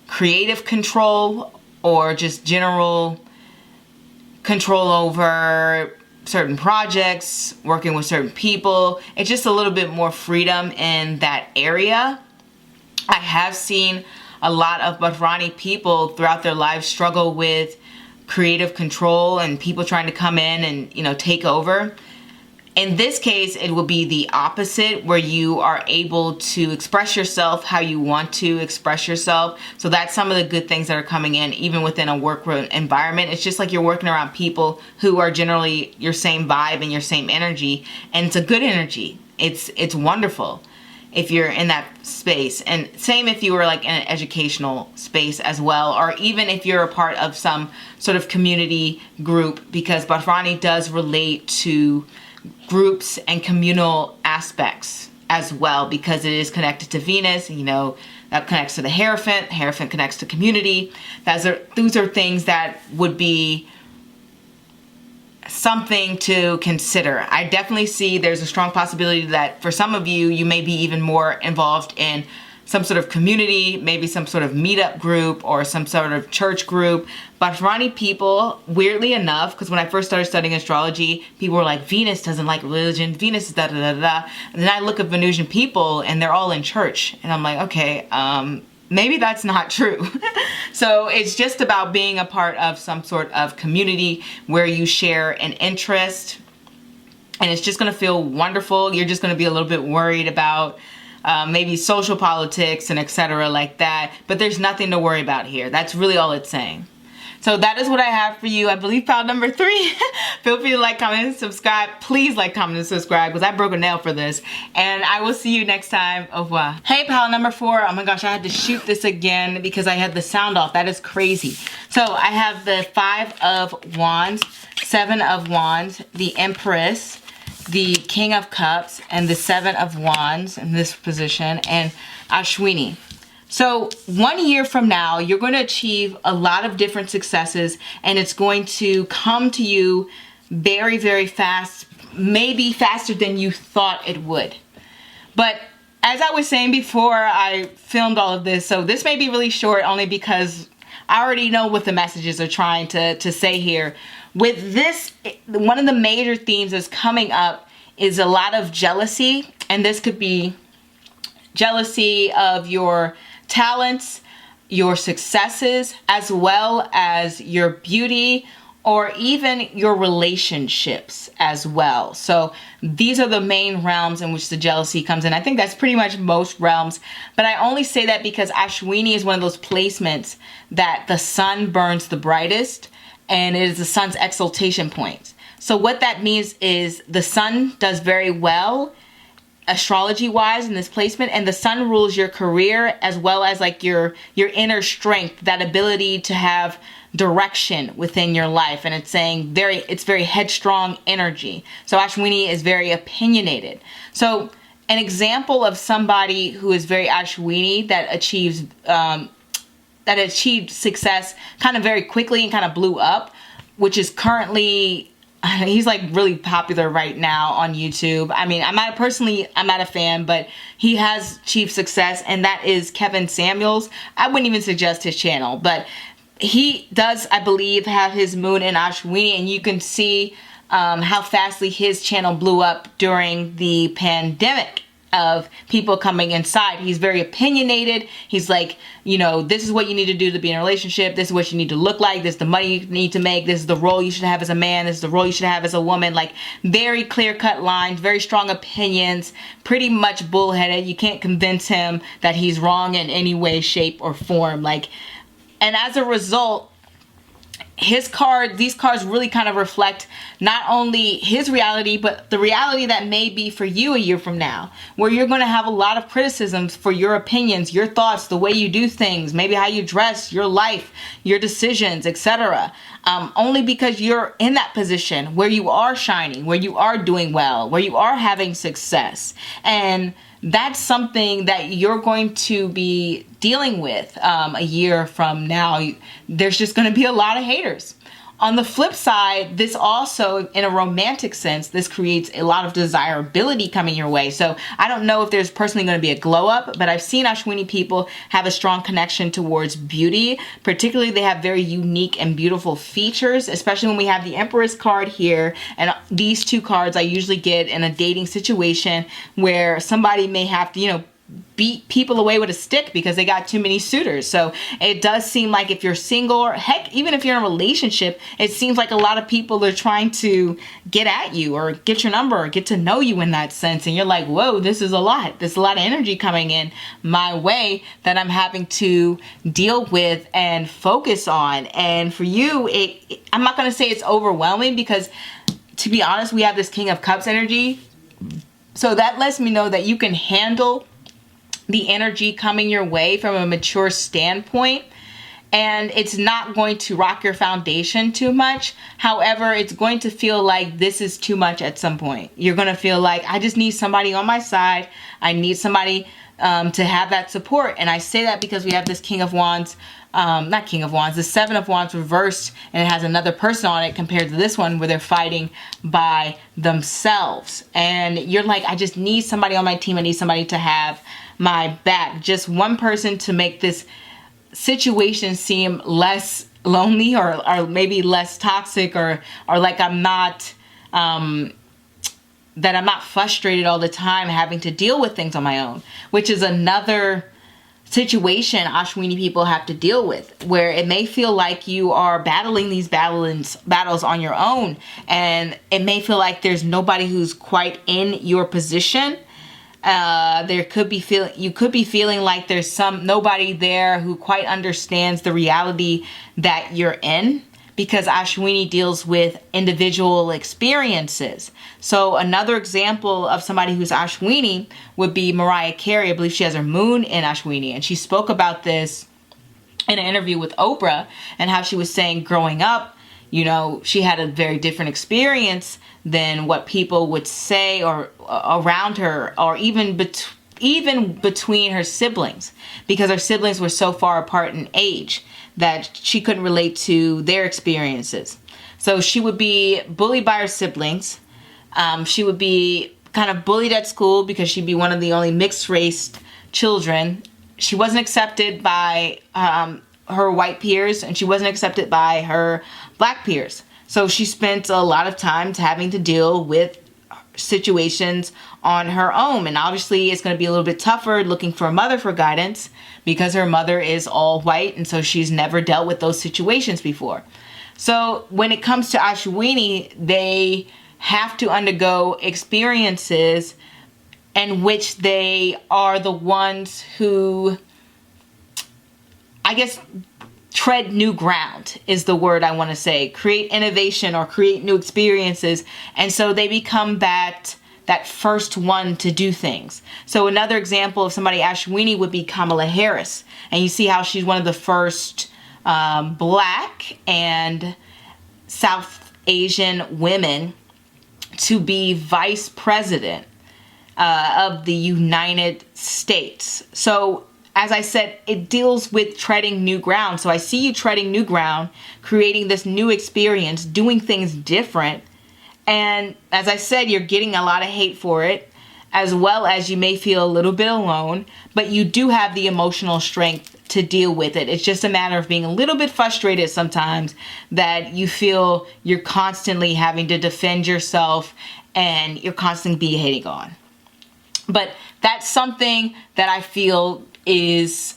creative control, or just general control over certain projects, working with certain people. It's just a little bit more freedom in that area. I have seen a lot of Bharani people throughout their lives struggle with creative control and people trying to come in and, take over. In this case, it will be the opposite, where you are able to express yourself how you want to express yourself. So that's some of the good things that are coming in, even within a work environment. It's just like you're working around people who are generally your same vibe and your same energy. And it's a good energy. It's wonderful if you're in that space. And same if you were like in an educational space as well, or even if you're a part of some sort of community group, because Bharani does relate to groups and communal aspects as well, because it is connected to Venus, that connects to the Hierophant. Hierophant connects to community. Those are things that would be something to consider. I definitely see there's a strong possibility that for some of you, you may be even more involved in some sort of community, maybe some sort of meetup group or some sort of church group. But Brandi people, weirdly enough, because when I first started studying astrology, people were like, Venus doesn't like religion, Venus is da-da-da-da. And then I look at Venusian people and they're all in church. And I'm like, okay, maybe that's not true. So it's just about being a part of some sort of community where you share an interest, and it's just gonna feel wonderful. You're just gonna be a little bit worried about maybe social politics and etc. like that, but there's nothing to worry about here. That's really all it's saying. So that is what I have for you. I believe pile number 3. Feel free to like, comment, and subscribe. Please like, comment, and subscribe because I broke a nail for this. And I will see you next time. Au revoir. Hey, pile number 4. Oh my gosh, I had to shoot this again because I had the sound off. That is crazy. So I have the 5 of Wands, 7 of Wands, the Empress, the King of Cups, and the 7 of Wands in this position, and Ashwini. So 1 year from now, you're going to achieve a lot of different successes, and it's going to come to you very, very fast, maybe faster than you thought it would. But as I was saying before I filmed all of this, so this may be really short only because I already know what the messages are trying to say here. With this, one of the major themes that's coming up is a lot of jealousy, and this could be jealousy of your talents, your successes, as well as your beauty, or even your relationships as well. So these are the main realms in which the jealousy comes in. I think that's pretty much most realms, but I only say that because Ashwini is one of those placements that the sun burns the brightest, and it is the sun's exaltation point. So what that means is the sun does very well astrology wise in this placement, and the sun rules your career as well as like your inner strength, that ability to have direction within your life. And it's saying it's very headstrong energy. So Ashwini is very opinionated. So an example of somebody who is very Ashwini that achieved success kind of very quickly and kind of blew up, which is currently, he's like really popular right now on YouTube. I mean, I'm not a fan, but he has achieved success, and that is Kevin Samuels. I wouldn't even suggest his channel, but he does, I believe, have his moon in Ashwini, and you can see how fastly his channel blew up during the pandemic of people coming inside. He's very opinionated. He's like, you know, this is what you need to do to be in a relationship. This is what you need to look like. This is the money you need to make. This is the role you should have as a man. This is the role you should have as a woman. Like, very clear-cut lines, very strong opinions, pretty much bullheaded. You can't convince him that he's wrong in any way, shape, or form. Like, and as a result, these cards really kind of reflect not only his reality, but the reality that may be for you a year from now, where you're going to have a lot of criticisms for your opinions, your thoughts, the way you do things, maybe how you dress, your life, your decisions, etc. Only because you're in that position where you are shining, where you are doing well, where you are having success. And that's something that you're going to be dealing with a year from now. There's just going to be a lot of haters. On the flip side, this also, in a romantic sense, this creates a lot of desirability coming your way. So I don't know if there's personally going to be a glow up, but I've seen Ashwini people have a strong connection towards beauty. Particularly, they have very unique and beautiful features, especially when we have the Empress card here. And these two cards I usually get in a dating situation where somebody may have to, you know, beat people away with a stick because they got too many suitors. So it does seem like if you're single, or heck, even if you're in a relationship, it seems like a lot of people are trying to get at you or get your number or get to know you in that sense. And you're like, whoa, this is a lot. There's a lot of energy coming in my way that I'm having to deal with and focus on. And for you, I'm not going to say it's overwhelming because, to be honest, we have this King of Cups energy. So that lets me know that you can handle the energy coming your way from a mature standpoint, and it's not going to rock your foundation too much. However, it's going to feel like this is too much at some point. You're going to feel like, I just need somebody on my side. I need somebody to have that support. And I say that because we have this King of Wands, not King of Wands, the 7 of Wands reversed, and it has another person on it compared to this one where they're fighting by themselves. And you're like, I just need somebody on my team. I need somebody to have my back. Just one person to make this situation seem less lonely, or maybe less toxic, or like I'm not, that I'm not frustrated all the time having to deal with things on my own, which is another situation Ashwini people have to deal with, where it may feel like you are battling these battles on your own, and it may feel like there's nobody who's quite in your position. You could be feeling like there's nobody there who quite understands the reality that you're in, because Ashwini deals with individual experiences. So another example of somebody who's Ashwini would be Mariah Carey. I believe she has her moon in Ashwini, and she spoke about this in an interview with Oprah, and how she was saying growing up, you know, she had a very different experience than what people would say or around her, or even between her siblings, because her siblings were so far apart in age that she couldn't relate to their experiences. So she would be bullied by her siblings. She would be kind of bullied at school because she'd be one of the only mixed race children. She wasn't accepted by her white peers, and she wasn't accepted by her black peers. So she spent a lot of time having to deal with situations on her own, and obviously it's going to be a little bit tougher looking for a mother for guidance, because her mother is all white, and so she's never dealt with those situations before. So when it comes to Ashwini, they have to undergo experiences in which they are the ones who, I guess, tread new ground is the word I want to say. Create innovation or create new experiences. And so they become that first one to do things. So another example of somebody Ashwini would be Kamala Harris. And you see how she's one of the first Black and South Asian women to be vice president of the United States. So as I said, it deals with treading new ground. So I see you treading new ground, creating this new experience, doing things different. And as I said, you're getting a lot of hate for it, as well as you may feel a little bit alone, but you do have the emotional strength to deal with it. It's just a matter of being a little bit frustrated sometimes, that you feel you're constantly having to defend yourself and you're constantly being hated on. But that's something that I feel is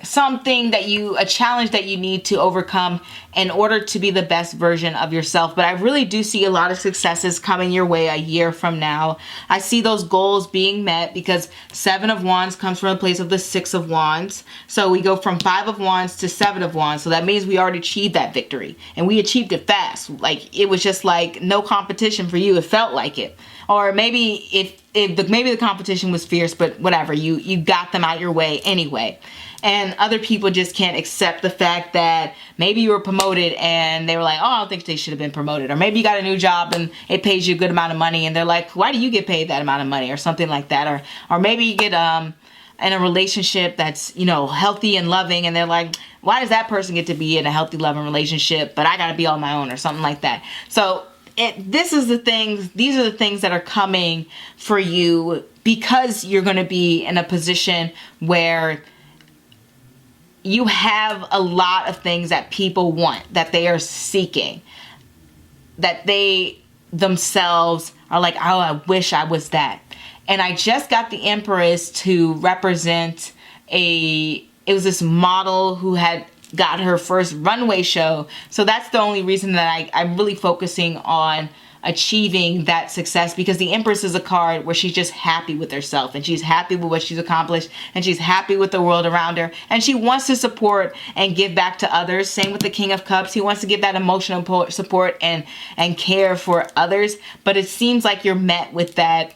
something that a challenge that you need to overcome in order to be the best version of yourself. But I really do see a lot of successes coming your way a year from now. I see those goals being met, because 7 of Wands comes from a place of the 6 of Wands. So we go from 5 of Wands to 7 of Wands. So that means we already achieved that victory, and we achieved it fast. Like, it was just like no competition for you. It felt like it. Or maybe maybe the competition was fierce, but whatever, you got them out your way anyway. And other people just can't accept the fact that maybe you were promoted and they were like, oh, I don't think they should have been promoted. Or maybe you got a new job and it pays you a good amount of money, and they're like, why do you get paid that amount of money, or something like that. Or maybe you get in a relationship that's, you know, healthy and loving, and they're like, why does that person get to be in a healthy, loving relationship, but I got to be on my own, or something like that. So these are the things that are coming for you, because you're going to be in a position where you have a lot of things that people want, that they are seeking, that they themselves are like, oh, I wish I was that. And I just got the Empress to represent it was this model who had got her first runway show. So that's the only reason that I'm really focusing on achieving that success, because the Empress is a card where she's just happy with herself, and she's happy with what she's accomplished, and she's happy with the world around her, and she wants to support and give back to others. Same with the King of Cups. He wants to give that emotional support and care for others. But it seems like you're met with that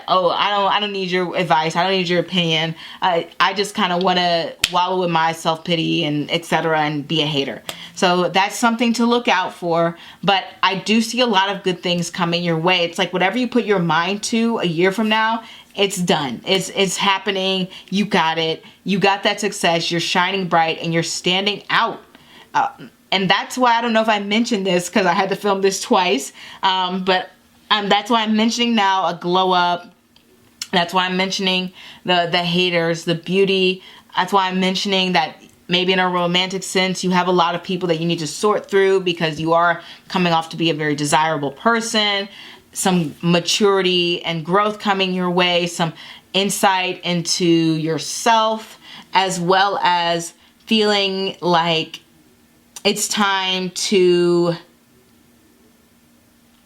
oh, I don't need your advice, I don't need your opinion, I just kind of want to wallow in my self-pity and etc. and be a hater. So that's something to look out for. But I do see a lot of good things coming your way. It's like whatever you put your mind to a year from now, it's done. It's happening. You got it. You got that success. You're shining bright and you're standing out. And that's why, I don't know if I mentioned this because I had to film this twice, but that's why I'm mentioning now a glow up, That's why I'm mentioning the haters, the beauty. That's why I'm mentioning that maybe in a romantic sense, you have a lot of people that you need to sort through because you are coming off to be a very desirable person. Some maturity and growth coming your way, some insight into yourself, as well as feeling like it's time to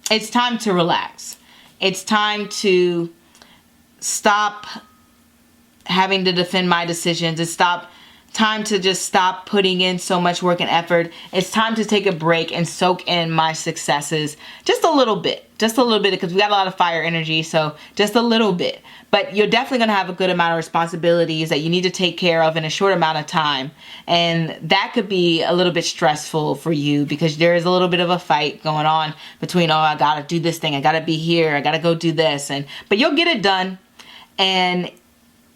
relax. It's time to stop having to defend my decisions. It's time to just stop putting in so much work and effort. It's time to take a break and soak in my successes just a little bit, because we got a lot of fire energy, so just a little bit. But you're definitely going to have a good amount of responsibilities that you need to take care of in a short amount of time. And that could be a little bit stressful for you because there is a little bit of a fight going on between, oh, I got to do this thing. I got to be here. I got to go do this. But you'll get it done and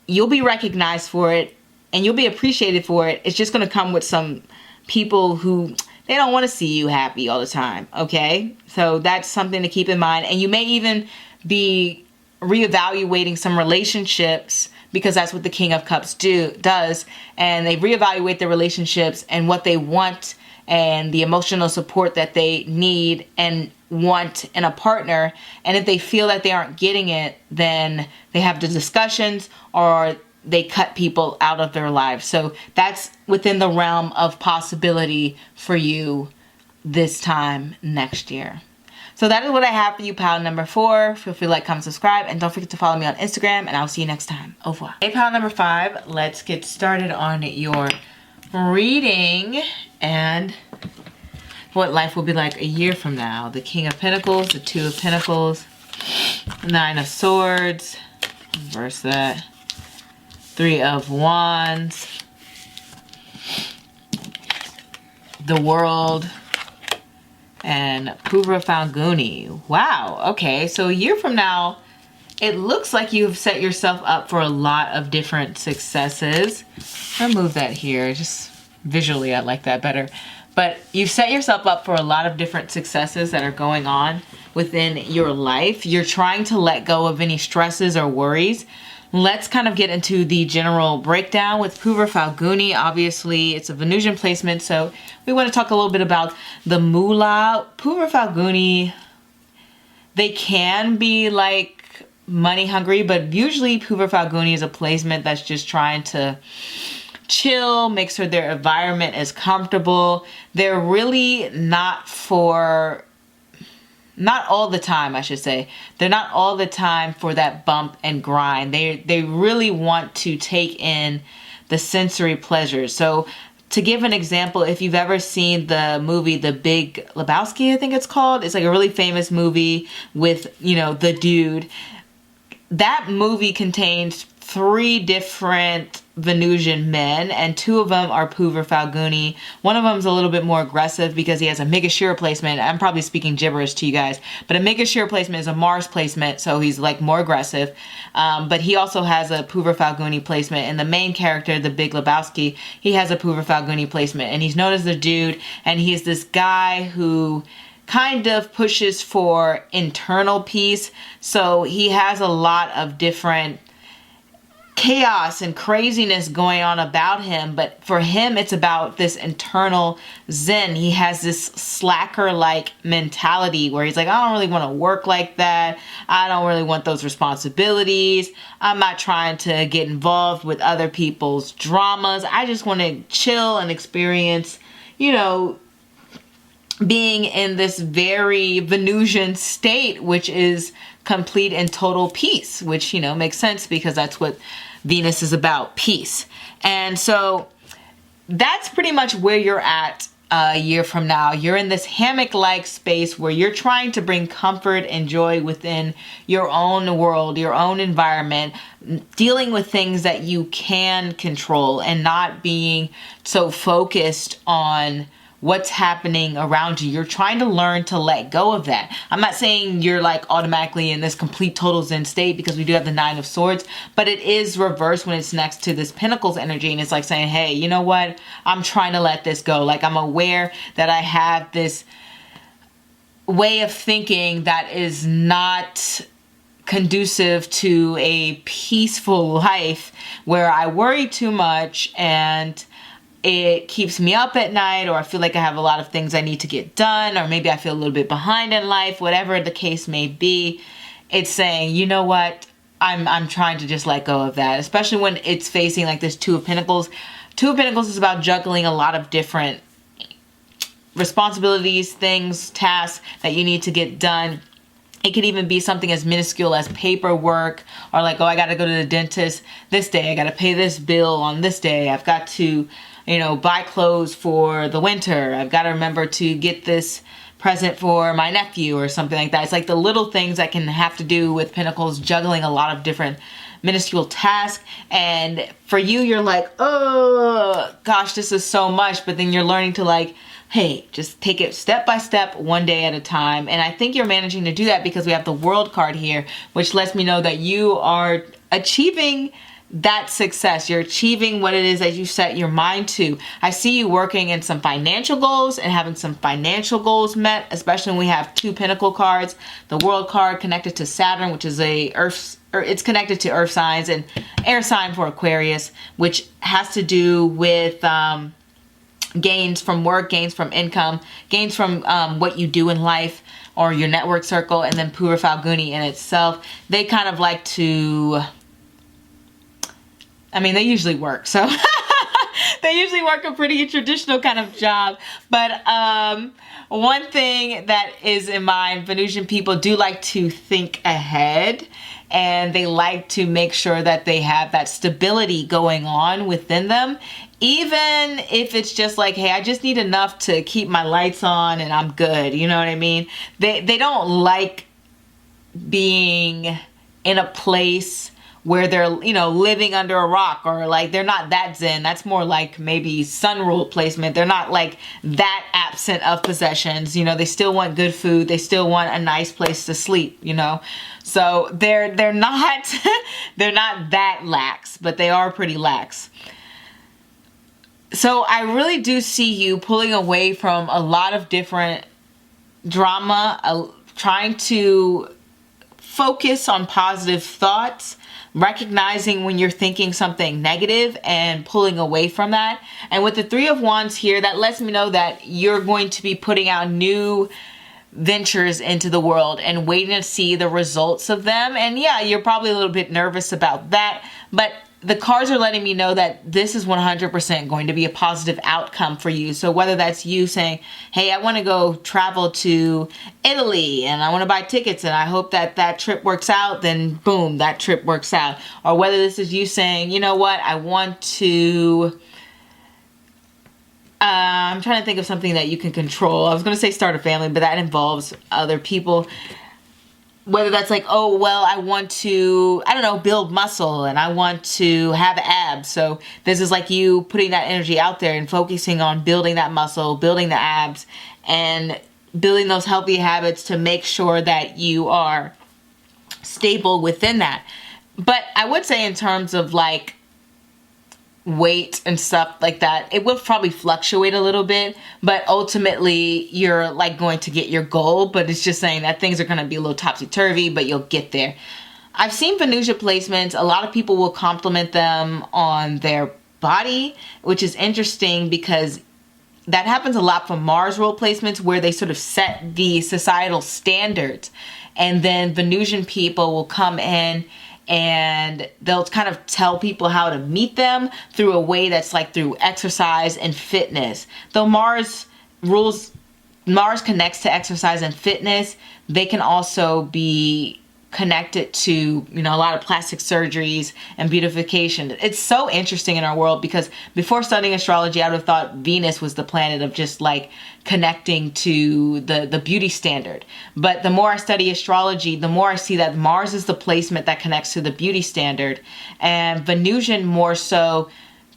you'll be recognized for it. And you'll be appreciated for it. It's just going to come with some people who, they don't want to see you happy all the time, okay? So that's something to keep in mind. And you may even be reevaluating some relationships because that's what the King of Cups does. And they reevaluate their relationships and what they want and the emotional support that they need and want in a partner. And if they feel that they aren't getting it, then they have the discussions or they cut people out of their lives. So that's within the realm of possibility for you this time next year. So that is what I have for you, pile number 4. Feel free to like, comment, subscribe, and don't forget to follow me on Instagram, and I'll see you next time. Au revoir. Hey, pile number 5, let's get started on your reading and what life will be like a year from now. The King of Pentacles, the Two of Pentacles, the Nine of Swords, reverse that. 3 of Wands, the World, and Purva Falguni. Wow, okay, so a year from now, it looks like you've set yourself up for a lot of different successes. I'll move that here, just visually I like that better. But you've set yourself up for a lot of different successes that are going on within your life. You're trying to let go of any stresses or worries. Let's kind of get into the general breakdown with Purva Falguni. Obviously, it's a Venusian placement, so we want to talk a little bit about the moolah. Purva Falguni, they can be like money hungry, but usually Purva Falguni is a placement that's just trying to chill, make sure their environment is comfortable. They're really not all the time, I should say. They're not all the time for that bump and grind. They really want to take in the sensory pleasures. So to give an example, if you've ever seen the movie The Big Lebowski, I think it's called. It's like a really famous movie with, the dude. That movie contains 3 different Venusian men, and 2 of them are Purva Falguni. One of them is a little bit more aggressive because he has a Megashira placement. I'm probably speaking gibberish to you guys, but a Megashira placement is a Mars placement, so he's like more aggressive. But he also has a Purva Falguni placement, and the main character, the Big Lebowski, he has a Purva Falguni placement, and he's known as the dude, and he's this guy who kind of pushes for internal peace. So he has a lot of different chaos and craziness going on about him, but for him it's about this internal zen. He has this slacker like mentality where he's like, I don't really want to work like that. I don't really want those responsibilities. I'm not trying to get involved with other people's dramas. I just want to chill and experience, being in this very Venusian state, which is complete and total peace, which, makes sense because that's what Venus is about, peace. And so that's pretty much where you're at a year from now. You're in this hammock-like space where you're trying to bring comfort and joy within your own world, your own environment, dealing with things that you can control and not being so focused on what's happening around you. You're trying to learn to let go of that. I'm not saying you're like automatically in this complete total zen state because we do have the Nine of Swords, but it is reversed when it's next to this Pentacles energy, and it's like saying, hey, you know what? I'm trying to let this go. Like, I'm aware that I have this way of thinking that is not conducive to a peaceful life where I worry too much and it keeps me up at night, or I feel like I have a lot of things I need to get done, or maybe I feel a little bit behind in life, whatever the case may be. It's saying, you know what, I'm trying to just let go of that, especially when it's facing like this Two of Pentacles. Two of Pentacles is about juggling a lot of different responsibilities, things, tasks that you need to get done. It could even be something as minuscule as paperwork, or like, oh, I got to go to the dentist this day. I got to pay this bill on this day. I've got to, you know, buy clothes for the winter. I've got to remember to get this present for my nephew or something like that. It's like the little things that can have to do with Pentacles, juggling a lot of different minuscule tasks. And for you, you're like, oh gosh, this is so much. But then you're learning to like, hey, just take it step by step, one day at a time. And I think you're managing to do that because we have the World card here, which lets me know that you are achieving that success. You're achieving what it is that you set your mind to. I see you working in some financial goals and having some financial goals met, especially when we have two Pentacle cards. The World card connected to Saturn, which is a Earth, or it's connected to Earth signs, and air sign for Aquarius, which has to do with gains from work, gains from income, gains from what you do in life or your network circle. And then Pura Falguni in itself, they kind of like to, I mean, they usually work, so they usually work a pretty traditional kind of job. But one thing that is in mind, Venusian people do like to think ahead, and they like to make sure that they have that stability going on within them. Even if it's just like, hey, I just need enough to keep my lights on and I'm good. You know what I mean? They don't like being in a place where they're, you know, living under a rock, or like they're not that zen. That's more like maybe sun rule placement. They're not like that absent of possessions. You know, they still want good food. They still want a nice place to sleep, you know. So they're not they're not that lax, but they are pretty lax. So I really do see you pulling away from a lot of different drama, trying to focus on positive thoughts, recognizing when you're thinking something negative and pulling away from that. And with the Three of Wands here, that lets me know that you're going to be putting out new ventures into the world and waiting to see the results of them. And yeah, you're probably a little bit nervous about that, but the cards are letting me know that this is 100% going to be a positive outcome for you. So whether that's you saying, hey, I want to go travel to Italy and I want to buy tickets and I hope that that trip works out, then boom, that trip works out. Or whether this is you saying, you know what, I want to, I'm trying to think of something that you can control. I was going to say start a family, but that involves other people. Whether that's like, oh, well, I want to, I don't know, build muscle and I want to have abs. So this is like you putting that energy out there and focusing on building that muscle, building the abs, and building those healthy habits to make sure that you are stable within that. But I would say in terms of like weight and stuff like that, it will probably fluctuate a little bit, but ultimately you're like going to get your goal. But it's just saying that things are going to be a little topsy-turvy, but you'll get there. I've seen Venusia placements. A lot of people will compliment them on their body, which is interesting because that happens a lot for Mars role placements, where they sort of set the societal standards, and then Venusian people will come in and they'll kind of tell people how to meet them through a way that's like through exercise and fitness. Though Mars connects to exercise and fitness, they can also be connected to, you know, a lot of plastic surgeries and beautification. It's so interesting in our world because before studying astrology, I would have thought Venus was the planet of just like connecting to the beauty standard. But the more I study astrology, the more I see that Mars is the placement that connects to the beauty standard, and Venusian more so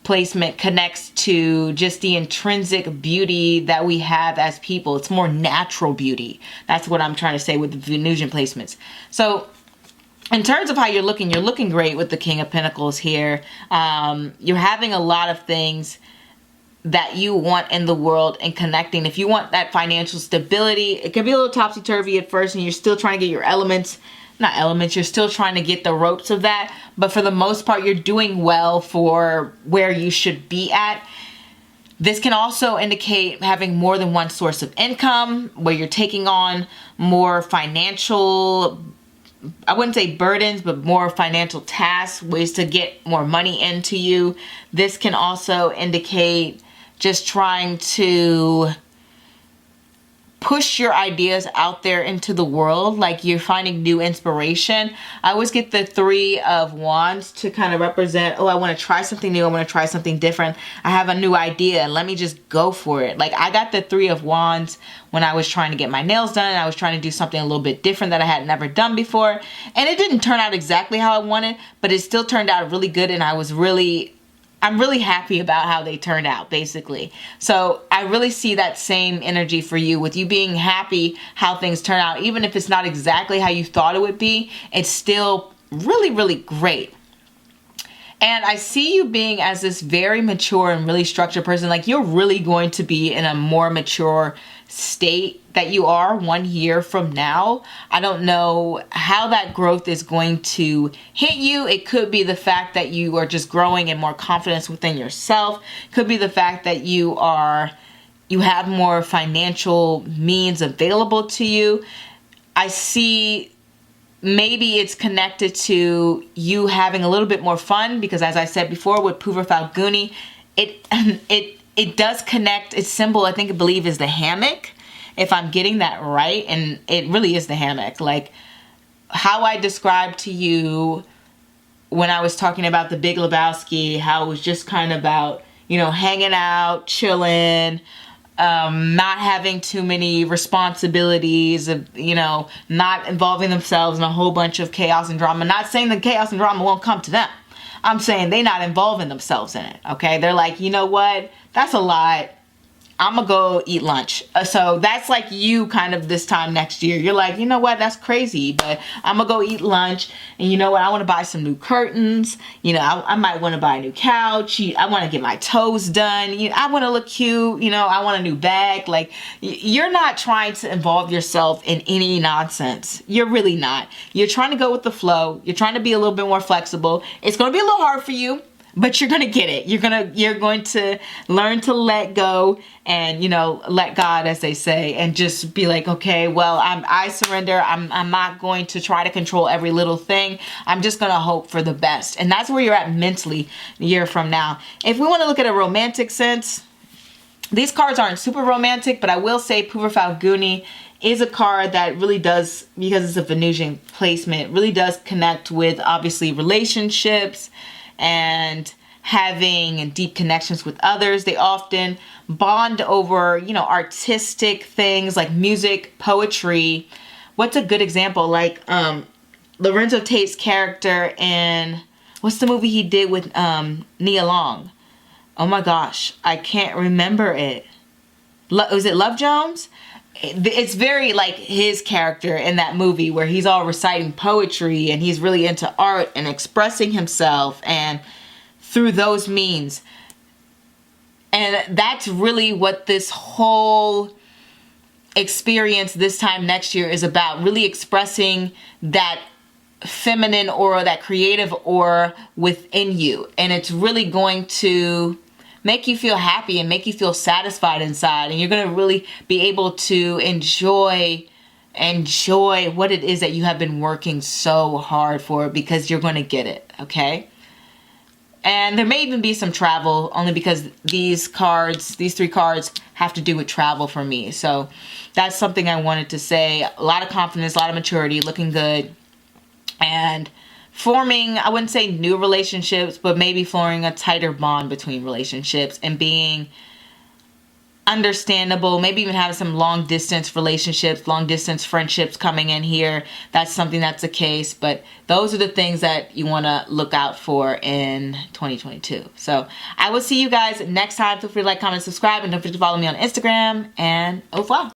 placement connects to just the intrinsic beauty that we have as people. It's more natural beauty. That's what I'm trying to say with the Venusian placements. So in terms of how you're looking great with the King of Pentacles here. You're having a lot of things that you want in the world and connecting. If you want that financial stability, it can be a little topsy-turvy at first and you're still trying to get your elements not elements, you're still trying to get the ropes of that, but for the most part, you're doing well for where you should be at. This can also indicate having more than one source of income, where you're taking on more financial, I wouldn't say burdens, but more financial tasks, ways to get more money into you. This can also indicate just trying to push your ideas out there into the world, like you're finding new inspiration. I always get the 3 of Wands to kind of represent, oh, I want to try something new, I want to try something different, I have a new idea, let me just go for it. Like I got the 3 of Wands when I was trying to get my nails done, and I was trying to do something a little bit different that I had never done before, and it didn't turn out exactly how I wanted, but it still turned out really good, and I'm really happy about how they turned out, basically. So I really see that same energy for you, with you being happy how things turn out. Even if it's not exactly how you thought it would be, it's still really, really great. And I see you being as this very mature and really structured person. Like you're really going to be in a more mature state that you are 1 year from now. I don't know how that growth is going to hit you. It could be the fact that you are just growing and more confidence within yourself. Could be the fact that you have more financial means available to you. I see maybe it's connected to you having a little bit more fun, because as I said before with Puva Falguni, it does connect. Its symbol, I believe, is the hammock, if I'm getting that right. And it really is the hammock. Like how I described to you when I was talking about the Big Lebowski, how it was just kind of about, hanging out, chilling, not having too many responsibilities, of not involving themselves in a whole bunch of chaos and drama. Not saying the chaos and drama won't come to them. I'm saying they not involving themselves in it, okay? They're like, you know what? That's a lot. I'm gonna go eat lunch. So that's like you kind of this time next year. You're like, you know what? That's crazy, but I'm gonna go eat lunch. And you know what? I want to buy some new curtains. I might want to buy a new couch. I want to get my toes done. I want to look cute. I want a new bag. Like you're not trying to involve yourself in any nonsense. You're really not. You're trying to go with the flow. You're trying to be a little bit more flexible. It's going to be a little hard for you, but you're going to get it. You're going to learn to let go and, let God, as they say, and just be like, okay, well, I surrender. I'm not going to try to control every little thing. I'm just going to hope for the best. And that's where you're at mentally a year from now. If we want to look at a romantic sense, these cards aren't super romantic, but I will say Puva Falguni is a card that really does, because it's a Venusian placement, really does connect with obviously relationships and having deep connections with others. They often bond over, artistic things like music, poetry. What's a good example? Like Lorenzo Tate's character in, what's the movie he did with Nia Long? Oh my gosh, I can't remember it. Was it Love Jones? It's very like his character in that movie, where he's all reciting poetry and he's really into art and expressing himself, and through those means. And that's really what this whole experience this time next year is about, really expressing that feminine aura, that creative aura within you. And it's really going to make you feel happy and make you feel satisfied inside. And you're going to really be able to enjoy what it is that you have been working so hard for, because you're going to get it, okay? And there may even be some travel, only because these 3 cards have to do with travel for me. So that's something I wanted to say. A lot of confidence, a lot of maturity, looking good. And forming, I wouldn't say new relationships, but maybe forming a tighter bond between relationships and being understandable, maybe even having some long distance relationships, long distance friendships coming in here. That's something that's the case, but those are the things that you want to look out for in 2022. So I will see you guys next time. Feel free to like, comment, subscribe, and don't forget to follow me on Instagram, and au revoir.